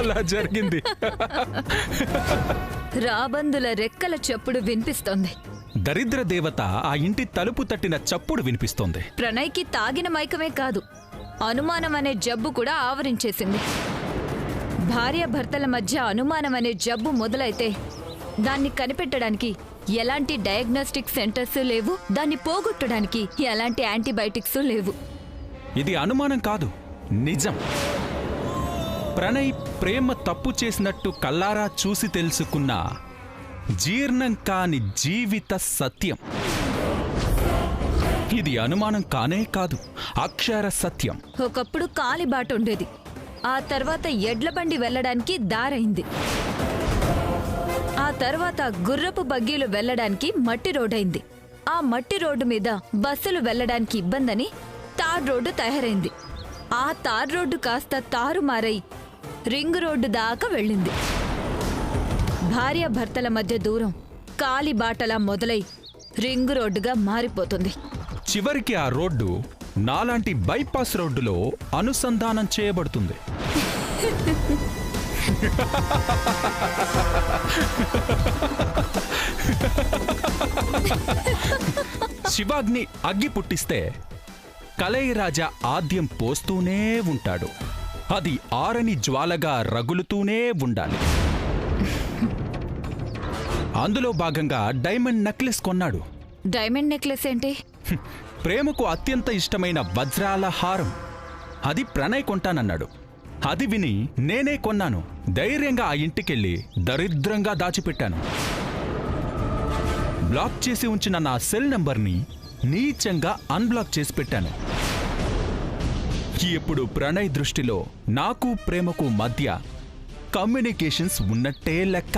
అలా జరిగింది. రాబందుల రెక్కల చప్పుడు వినిపిస్తోంది. దరిద్ర దేవత ఆ ఇంటి తలుపు తట్టిన చప్పుడు వినిపిస్తోంది. ప్రణయ్కి తాగిన మైకమే కాదు, అనుమానం అనే జబ్బు కూడా ఆవరించేసింది. భార్యాభర్తల మధ్య అనుమానం అనే జబ్బు మొదలైతే దాన్ని కనిపెట్టడానికి ఎలాంటి డయాగ్నోస్టిక్ సెంటర్స్ లేవు, దాన్ని పోగొట్టడానికి ఎలాంటి యాంటీబయాటిక్స్ లేవు. ఇది అనుమానం కాదు, నిజం. ప్రణయ్ ప్రేమ తప్పు చేసినట్టు కల్లారా చూసి తెలుసుకున్న జీర్ణం కాని జీవిత సత్యం. ఇది అనుమానం కానే కాదు, అక్షర సత్యం. ఒకప్పుడు కాలిబాట ఉండేది, ఆ తర్వాత ఎడ్లబండి వెళ్లడానికి దారైంది. ఆ తర్వాత గుర్రపు బగ్గీలు వెళ్లడానికి మట్టి రోడ్డైంది. ఆ మట్టి రోడ్డు మీద బస్సులు వెళ్లడానికి ఇబ్బందని తార్ రోడ్డు తయారైంది. ఆ తార్ రోడ్డు కాస్త తారుమారై రింగ్ రోడ్డు దాకా వెళ్ళింది. భార్యాభర్తల మధ్య దూరం కాలిబాటలా మొదలై రింగ్ రోడ్డుగా మారిపోతుంది. చివరికి ఆ రోడ్డు నాలాంటి బైపాస్ రోడ్డులో అనుసంధానం చేయబడుతుంది. శివాగ్ని అగ్గి పుట్టిస్తే కలైరాజా ఆద్యం పోస్తూనే ఉంటాడు. అది ఆరని జ్వాలగా రగులుతూనే ఉండాలి. అందులో భాగంగా డైమండ్ నెక్లెస్ కొన్నాడు. డైమండ్ నెక్లెస్ ఏంటి? ప్రేమకు అత్యంత ఇష్టమైన వజ్రాల హారం. అది ప్రణయ్ కొంటానన్నాడు. అది విని నేనే కొన్నాను. ధైర్యంగా ఆ ఇంటికెళ్ళి దరిద్రంగా దాచిపెట్టాను. బ్లాక్ చేసి ఉంచిన నా సెల్ నంబర్ని నీచంగా అన్బ్లాక్ చేసి పెట్టాను. ఇప్పుడు ప్రణయ్ దృష్టిలో నాకు ప్రేమకు మధ్య కమ్యూనికేషన్స్ ఉన్నట్టే లెక్క.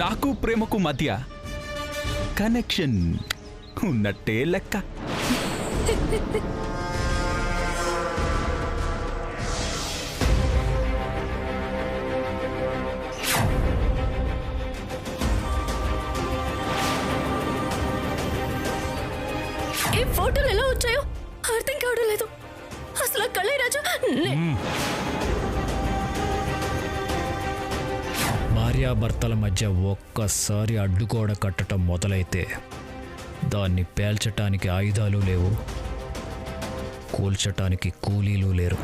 నాకు ప్రేమకు మధ్య కనెక్షన్ ఉన్నట్టే లెక్క. ఈ ఫోటోలు ఎలా వచ్చాయో అర్థం కావడం లేదు. అసలు కళైరాజా భార్యాభర్తల మధ్య ఒక్కసారి అడ్డుగోడ కట్టడం మొదలైతే దాన్ని పేల్చటానికి ఆయుధాలు లేవు, కూల్చటానికి కూలీలు లేరు.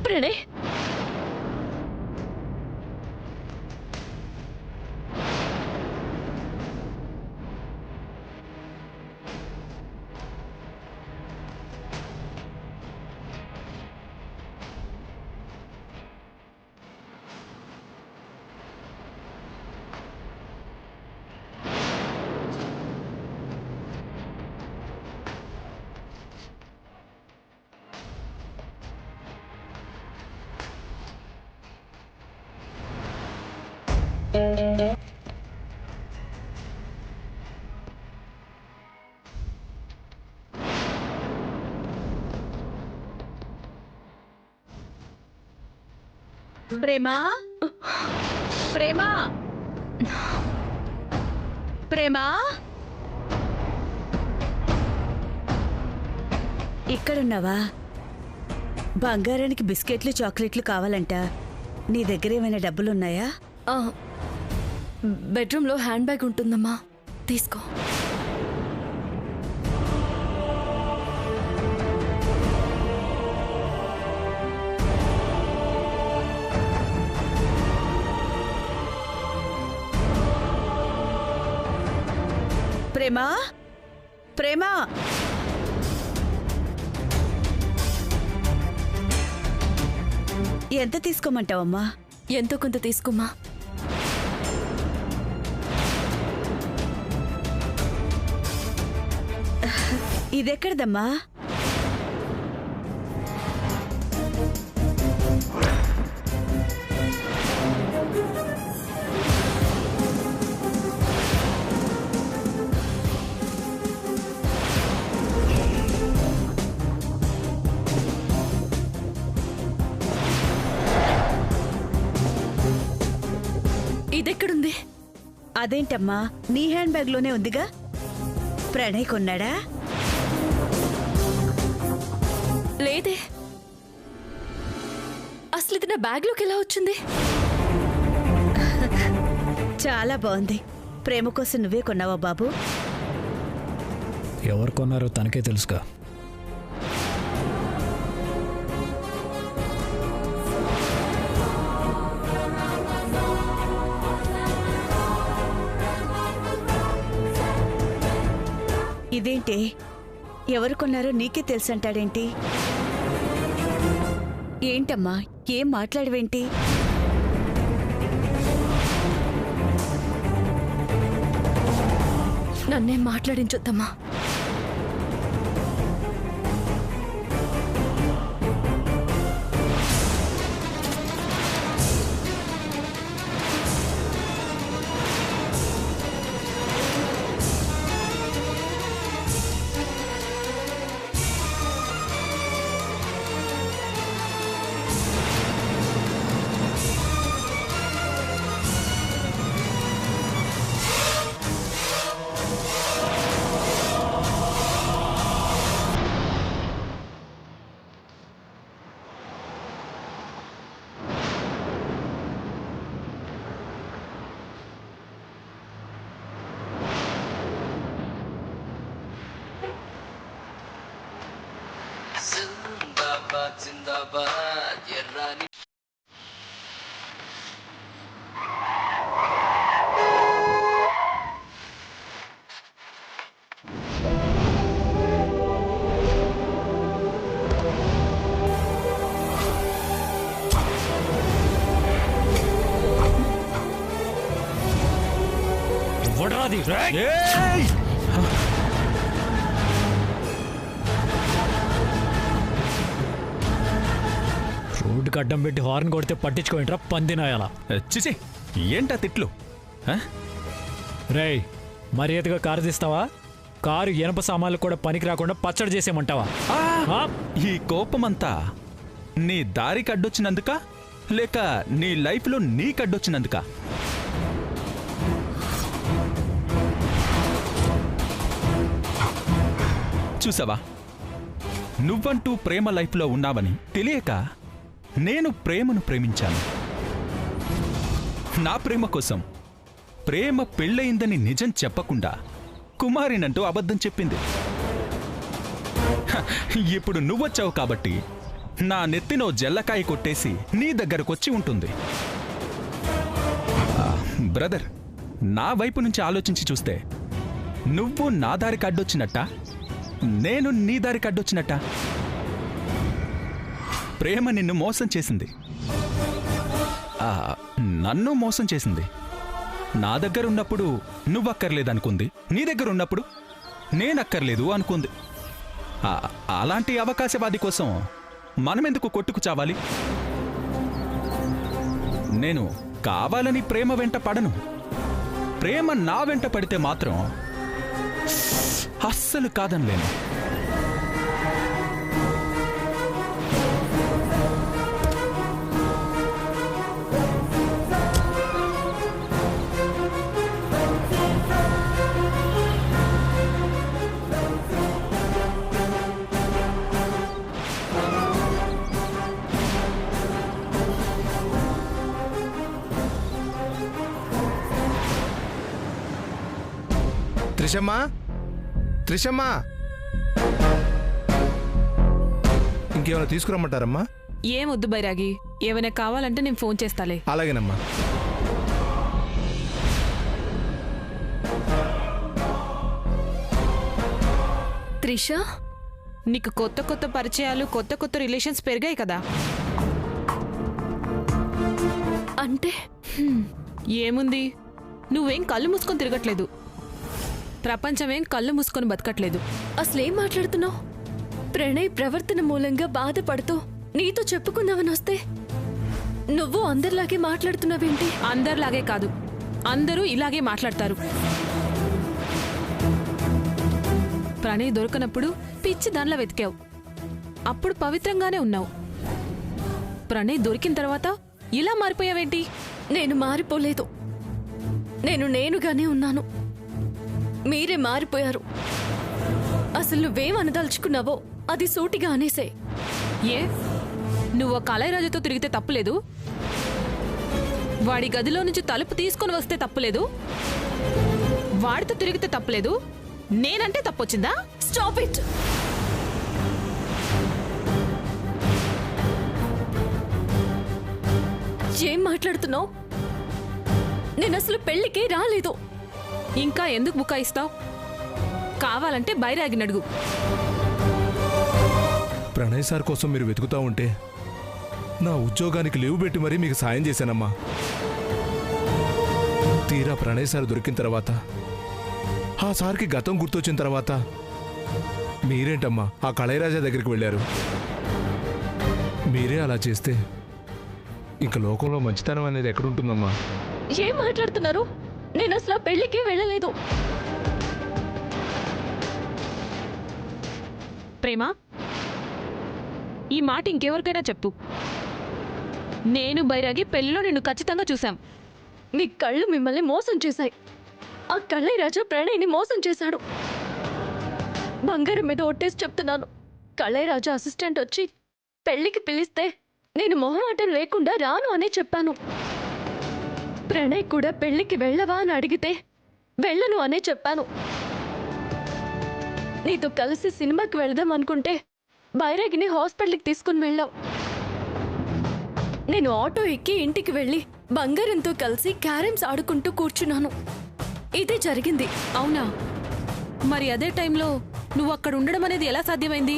ప్రణయ్, ప్రేమా, ప్రేమా, ప్రేమా, ఇక్కడున్నావా? బంగారానికి బిస్కెట్లు చాక్లెట్లు కావాలంట. నీ దగ్గర ఏమైనా డబ్బులున్నాయా? బెడ్రూమ్లో హ్యాండ్ బ్యాగ్ ఉంటుందమ్మా, తీసుకో. ప్రేమా, ప్రేమా, ఎంత తీసుకోమంటావమ్మా? ఎంతో కొంత తీసుకోమ్మా. ఇదెక్కడదమ్మా? ఇదెక్కడుంది? అదేంటమ్మా, నీ హ్యాండ్ బ్యాగ్లోనే ఉందిగా. ప్రణయ్ కొన్నాడా? లేదే. అసలు ఇది నా బ్యాగ్లోకి ఎలా వచ్చింది? చాలా బాగుంది. ప్రేమ కోసం నువ్వే కొన్నావా బాబు? ఎవరు కొన్నారో తనకే తెలుసుగా. ఇదేంటి, ఎవరు కొన్నారో నీకే తెలుసంటాడేంటి? ఏంటమ్మా, ఏం మాట్లాడవేంటి? నన్నేం మాట్లాడించొద్దమ్మా. జిందాబాద్ జిందాబాద్ ఎర్రాని ఎవడాది? ఏయ్! రోడ్డుకి అడ్డం పెట్టి హార్న్ కొడితే పట్టించుకోండిరా పందినాయాల. చిచి, ఏంటా తిట్లు? ఆ? రేయ్, మర్యాదగా కారు తీస్తావా? కారు ఇనప సామాన్లు కూడా పనికి రాకుండా పచ్చడి చేసేయమంటావా? ఆ! ఆ? ఈ కోపమంతా నీ దారికి అడ్డొచ్చినందుక, లేక నీ లైఫ్లో నీకడ్డొచ్చినందుక? చూసావా, నువ్వంటూ ప్రేమ లైఫ్లో ఉన్నావని తెలియక నేను ప్రేమను ప్రేమించాను. నా ప్రేమ కోసం ప్రేమ పెళ్ళయిందని నిజం చెప్పకుండా కుమారినంటూ అబద్ధం చెప్పింది. హ, ఇప్పుడు నువ్వొచ్చావు కాబట్టి నా నెత్తినో జల్లకాయ కొట్టేసి నీ దగ్గరకొచ్చి ఉంటుంది. బ్రదర్, నా వైపు నుంచి ఆలోచించి చూస్తే నువ్వు నా దారికి అడ్డొచ్చినట్టా, నేను నీ దారికి అడ్డొచ్చినట్టా? ప్రేమ నిన్ను మోసం చేసింది, నన్ను మోసం చేసింది. నా దగ్గర ఉన్నప్పుడు నువ్వక్కర్లేదనుకుంది, నీ దగ్గర ఉన్నప్పుడు నేనక్కర్లేదు అనుకుంది. అలాంటి అవకాశవాది కోసం మనమెందుకు కొట్టుకు చావాలి? నేను కావాలని ప్రేమ వెంట పడను. ప్రేమ నా వెంట పడితే మాత్రం అస్సలు కాదనలేను. త్రిషమ్మా, త్రిషమ్మా, ఇంకేమైనా తీసుకురమ్మంటారమ్మా? ఏమొద్దు బైరాగి, ఏమైనా కావాలంటే నేను ఫోన్ చేస్తాలే. అలాగేనమ్మా. త్రిష, నీకు కొత్త కొత్త పరిచయాలు, కొత్త కొత్త రిలేషన్స్ పెరిగాయి కదా. అంటే ఏముంది, నువ్వేం కళ్ళు మూసుకొని తిరగట్లేదు, ప్రపంచమేం కళ్ళు మూసుకొని బతకట్లేదు. అసలేం మాట్లాడుతున్నావు? ప్రణయ్ ప్రవర్తన మూలంగా బాధపడుతూ నీతో చెప్పుకుందామని వస్తే నువ్వు అందరిలాగే మాట్లాడుతున్నావేంటి? అందరిలాగే కాదు, అందరూ ఇలాగే మాట్లాడతారు. ప్రణయ్ దొరకనప్పుడు పిచ్చి దానిలా వెతికావు, అప్పుడు పవిత్రంగానే ఉన్నావు. ప్రణయ్ దొరికిన తర్వాత ఇలా మారిపోయావేంటి? నేను మారిపోలేదు. నేను నేనుగానే ఉన్నాను. మీరే మారిపోయారు. అసలు నువ్వేం అనదలుచుకున్నావో అది సూటిగా అనేసే. ఏ నువ్వు కళాయిరాజుతో తిరిగితే తప్పులేదు, వాడి గదిలో నుంచి తలుపు తీసుకొని వస్తే తప్పులేదు, వాడితో తిరిగితే తప్పులేదు, నేనంటే తప్పొచ్చిందా? Stop it. ఏం మాట్లాడుతున్నావు? నేను అసలు పెళ్లికి రాలేదు. ఇంకా ఎందుకు బుకాయిస్తావు? కావాలంటే బైరాగిని అడుగు. ప్రణయ్ సార్ కోసం మీరు వెతుకుతా ఉంటే నా ఉద్యోగానికి లీవ్ పెట్టి మరీ మీకు సాయం చేశానమ్మా. తీరా ప్రణయ్ సార్ దొరికిన తర్వాత, ఆ సార్కి గతం గుర్తొచ్చిన తర్వాత మీరేంటమ్మా ఆ కళాయిరాజా దగ్గరికి వెళ్ళారు? మీరే అలా చేస్తే ఇంక లోకంలో మంచితనం అనేది ఎక్కడుంటుందమ్మా? ఏం మాట్లాడుతున్నారు? నేను అసలు ఆ పెళ్లికి వెళ్ళలేదు. ప్రేమ, ఈ మాట ఇంకెవరికైనా చెప్పు. నేను బైరాగి పెళ్లిలో నిన్ను ఖచ్చితంగా చూశాం. మీ కళ్ళు మిమ్మల్ని మోసం చేశాయి. ఆ కళాయిరాజా ప్రణయ్ని మోసం చేశాడు. బంగారం మీద ఒట్టేసి చెప్తున్నాను. కళాయిరాజా అసిస్టెంట్ వచ్చి పెళ్లికి పిలిస్తే నేను మొహమాటం లేకుండా రాను అనే చెప్పాను. ప్రణయ్ కూడా పెళ్లికి వెళ్ళవా అని అడిగితే వెళ్ళను అనే చెప్పాను. నీతో కలిసి సినిమాకి వెళదాం అనుకుంటే బైరాగిని హాస్పిటల్కి తీసుకుని వెళ్ళావు. నేను ఆటో ఎక్కి ఇంటికి వెళ్ళి బంగారంతో కలిసి క్యారమ్స్ ఆడుకుంటూ కూర్చున్నాను. ఇదే జరిగింది. అవునా? మరి అదే టైంలో నువ్వు అక్కడ ఉండడం అనేది ఎలా సాధ్యమైంది?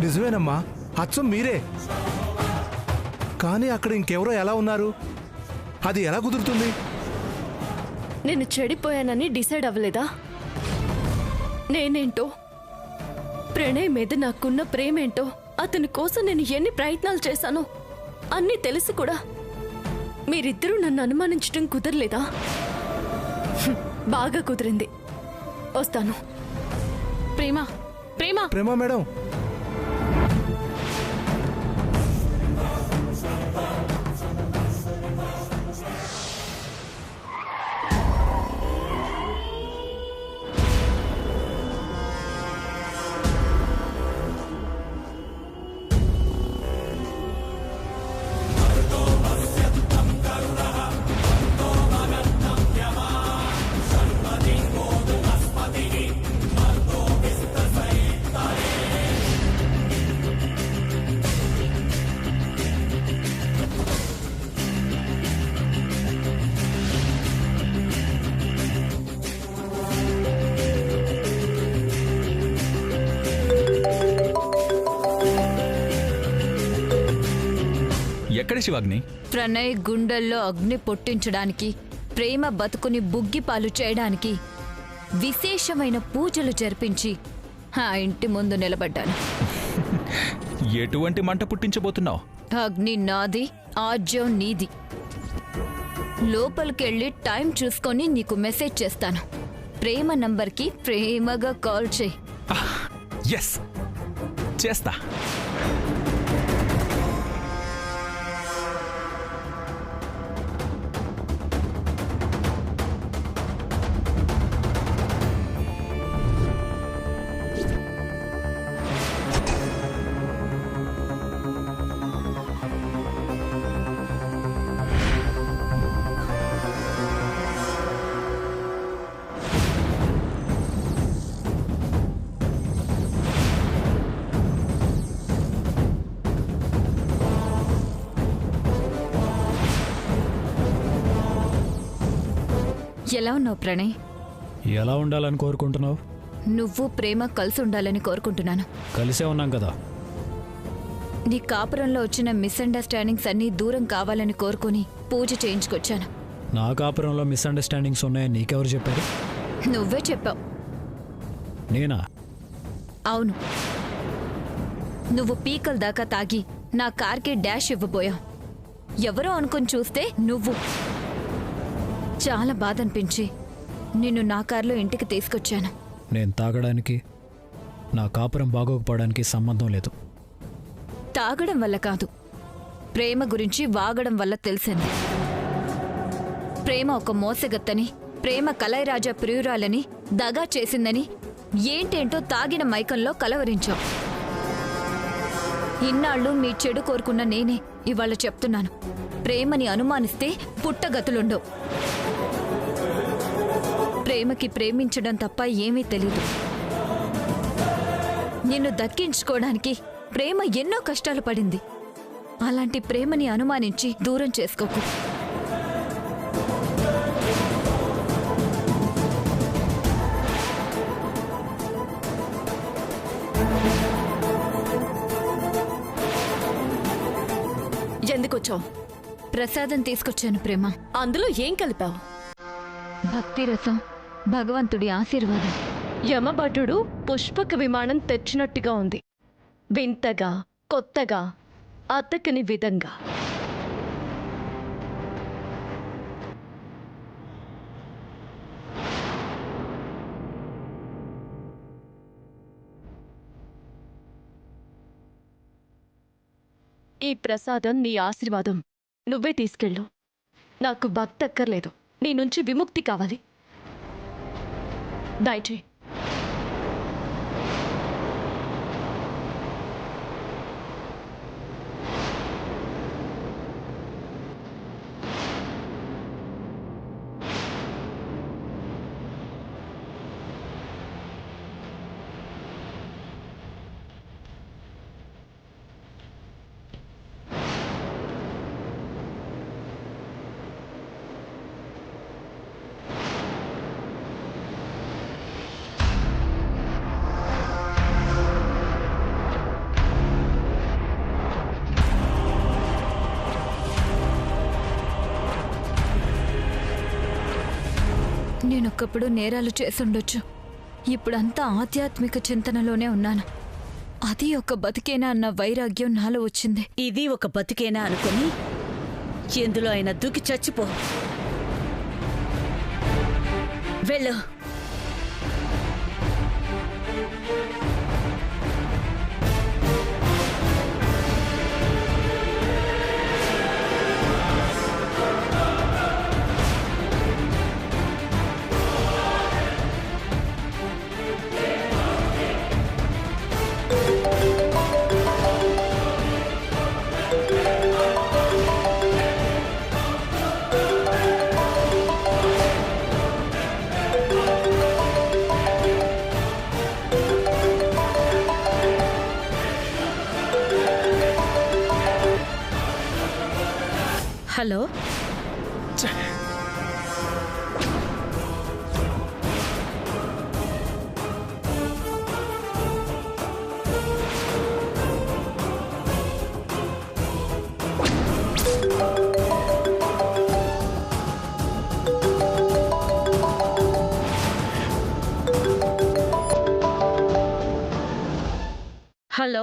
నిజమేనమ్మా, అచ్చం మీరే. కానీ అక్కడ ఇంకెవరో ఎలా ఉన్నారు? అది ఎలా కుదురుతుంది? నేను చెడిపోయానని డిసైడ్ అవ్వలేదా? నేనేంటో, ప్రణయ్ మీద నాకున్న ప్రేమేంటో, అతని కోసం నేను ఎన్ని ప్రయత్నాలు చేశానో అన్నీ తెలిసి కూడా మీరిద్దరూ నన్ను అనుమానించడం కుదరలేదా? బాగా కుదిరింది. వస్తాను. ప్రేమ, ప్రేమ, ప్రేమ మేడం, ఎక్కడ శివాగ్ని? ప్రణయ్ గుండెల్లో అగ్ని పొట్టించడానికి, ప్రేమ బతుకుని బుగ్గిపాలు చేయడానికి విశేషమైన పూజలు జరిపించి ఆ ఇంటి ముందు నిలబడ్డాను. ఎటువంటి మంట పుట్టించబోతున్నావు? అగ్ని నాది, ఆజ్యం నీది. లోపలికెళ్ళి టైం చూసుకొని నీకు మెసేజ్ చేస్తాను. ప్రేమ నంబర్కి ప్రేమగా కాల్ చేయి. ఎస్, చేస్తా. ఎలా ఉన్నావు ప్రణయ్? ఎలా ఉండాలని కోరుకుంటున్నావు? నువ్వు ప్రేమ కలిసి ఉండాలని కోరుకుంటున్నాను. కలిసే ఉన్నాం కదా. నీ కాపురంలో వచ్చిన మిస్అండర్స్టాండింగ్స్ అన్నీ దూరం కావాలని కోరుకుని పూజ చేయించుకొచ్చాను. నా కాపురంలో మిస్అండర్స్టాండింగ్స్ ఉన్నాయని నీకెవరు చెప్పారు? నువ్వే చెప్పావు. నేనా? అవును. నువ్వు పీకల దాకా తాగి నా కార్కి డాష్ ఇవ్వబోయావు. ఎవరో అనుకుని చూస్తే నువ్వు. చాలా బాధ అనిపించి నిన్ను నా కార్లో ఇంటికి తీసుకొచ్చాను. నేను తాగడానికి, నా కాపురం బాగోకపోవడానికి సంబంధం లేదు. తాగడం వల్ల కాదు, ప్రేమ గురించి వాగడం వల్ల తెలిసింది. ప్రేమ ఒక మోసగత్తని, ప్రేమ కలైరాజా ప్రియురాలని, దగా చేసిందని ఏంటేంటో తాగిన మైకంలో కలవరించాం. ఇన్నాళ్ళు మీ చెడు కోరుకున్న నేనే ఇవాళ చెప్తున్నాను, ప్రేమని అనుమానిస్తే పుట్టగతులుండవు. ప్రేమకి ప్రేమించడం తప్ప ఏమీ తెలీదు. నిన్ను దక్కించుకోవడానికి ప్రేమ ఎన్నో కష్టాలు పడింది. అలాంటి ప్రేమని అనుమానించి దూరం చేసుకోకు. ఎందుకొచ్చావు? ప్రసాదం తీసుకొచ్చాను ప్రేమ. అందులో ఏం కలిపావు? భక్తి రసం, భగవంతుడి ఆశీర్వాదం. యమభటుడు పుష్పక విమానం తెచ్చినట్టుగా ఉంది. వింతగా, కొత్తగా, అతకని విధంగా. ఈ ప్రసాదం నీ ఆశీర్వాదం. నువ్వే తీసుకెళ్ళు. నాకు భక్తి అక్కర్లేదు, నీ నుంచి విముక్తి కావాలి. దయచేయి. నేనొక్కప్పుడు నేరాలు చేసుండొచ్చు. ఇప్పుడంతా ఆధ్యాత్మిక చింతనలోనే ఉన్నాను. అది ఒక బతికేనా అన్న వైరాగ్యం నాలో వచ్చింది. ఇది ఒక బతికేనా అనుకుని ఎందులో అయినా దూకి చచ్చిపో. వెళ్ళు. Hello, hello.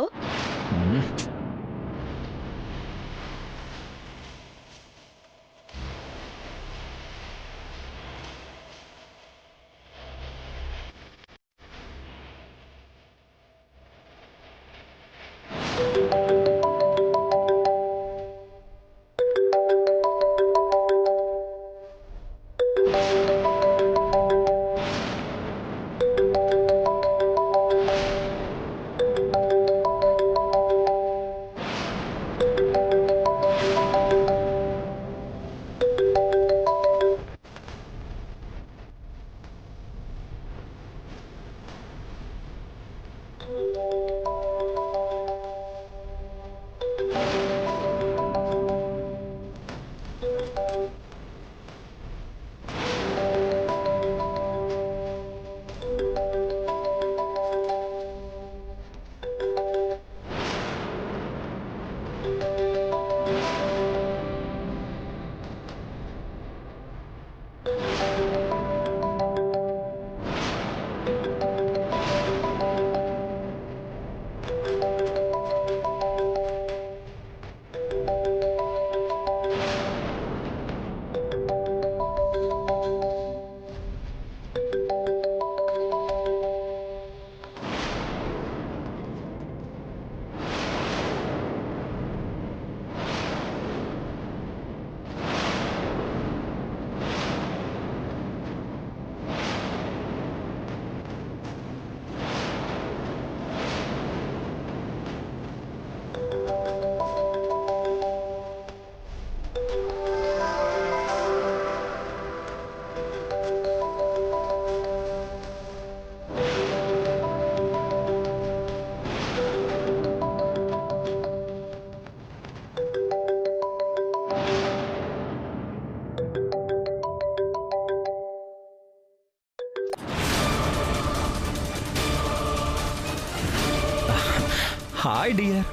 Hi dear.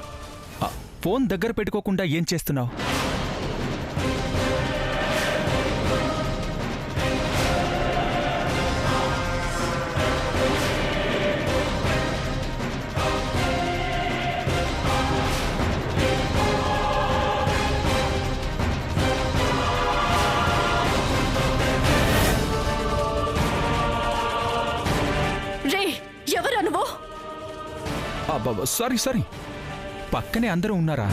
Phone దగ్గర పెట్టుకోకుండా ఏం చేస్తున్నావు? రే ఎవరు నువ్వు? సారీ సారీ, పక్కనే అందరూ ఉన్నారా?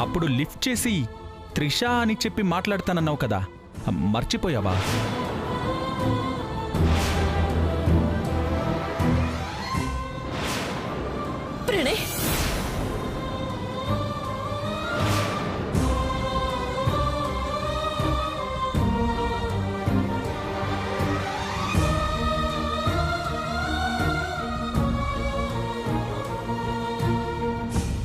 అప్పుడు లిఫ్ట్ చేసి త్రిష అని చెప్పి మాట్లాడతానన్నావు కదా, మర్చిపోయావా? ప్రణయ్